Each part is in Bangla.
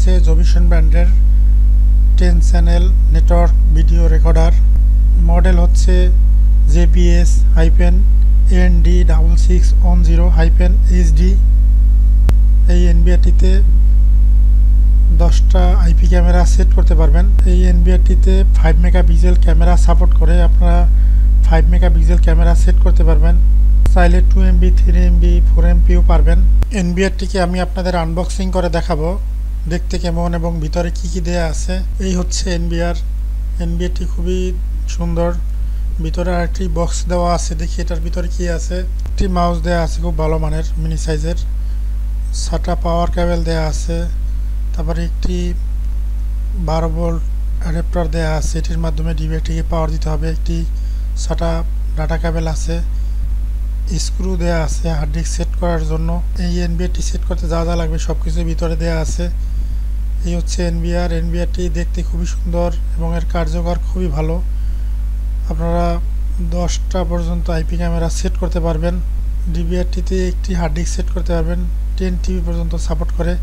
হচ্ছে জবিশন ব্র্যান্ডের 10 channel network video recorder. Model হচ্ছে JPS-ND6610-HD। এই এনবিআরটিতে 10টা আইপি ক্যামেরা সেট করতে পারবেন। এই এনবিআরটিতে 5 মেগাপিক্সেল ক্যামেরা সাপোর্ট করে। আপনারা 5 মেগাপিক্সেল ক্যামেরা সেট করতে পারবেন। চাইলে 2MB 3MB 4MBও পারবেন। এনবিআরটিকে আমি আপনাদের আনবক্সিং করে দেখাবো দেখতে কেমন এবং ভিতরে কি দেয়া আছে। এই হচ্ছে এনবিআরটি খুবই সুন্দর। ভিতরে আরেকটি বক্স দেওয়া আছে, দেখি এটার ভিতরে কি আছে। একটি মাউস দেওয়া আছে খুব ভালো মানের মিনি সাইজের। 6টা পাওয়ার কেবল দেওয়া আছে। তারপরে একটি 12 ভোল্ট অ্যাডাপ্টার দেওয়া আছে, এটির মাধ্যমে ডিভাইসটিকে পাওয়ার দিতে হবে। একটি 6টা ডাটা কেবল আছে। স্ক্রু দেওয়া আছে হার্ড ডিস্ক সেট করার জন্য। এই এনবিআরটি সেট করতে যা যা লাগবে সব কিছু ভিতরে দেওয়া আছে। এই হচ্ছে এনবিআরটি দেখতে খুবই সুন্দর এবং এর কার্যকর খুবই ভালো। আপনারা 10টা পর্যন্ত আইপি ক্যামেরা সেট করতে পারবেন। ডিভিআরটিতে একটি হার্ড ডিস্ক সেট করতে পারবেন। 10 TB পর্যন্ত সাপোর্ট করে।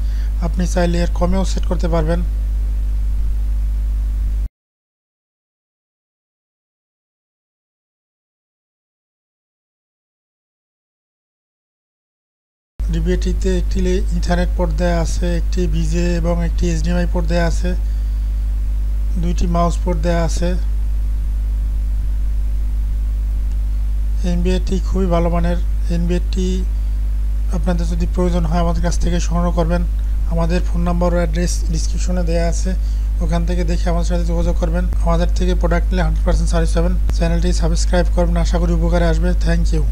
আপনি চাইলে এর কমেও সেট করতে পারবেন। ডিভিআরটিতে একটি ইথারনেট পোর্ট দেওয়া আছে, একটি ভিজে এবং একটি HDMI পোর্ট দেওয়া আছে, 2টি মাউস পোর্ট দেওয়া আছে। এনবিআরটি খুবই ভালো মানের। এনবিআরটি আপনাদের যদি প্রয়োজন হয় আমাদের কাছ থেকে সংগ্রহ করবেন। আমাদের ফোন নাম্বার ও অ্যাড্রেস ডিসক্রিপশনে দেওয়া আছে, ওখান থেকে দেখে আমাদের সাথে যোগাযোগ করবেন। আমাদের থেকে প্রোডাক্ট নিলে 100% সার্ভিস পাবেন। চ্যানেলটি সাবস্ক্রাইব করবেন, আশা করি উপকারে আসবে। Thank you.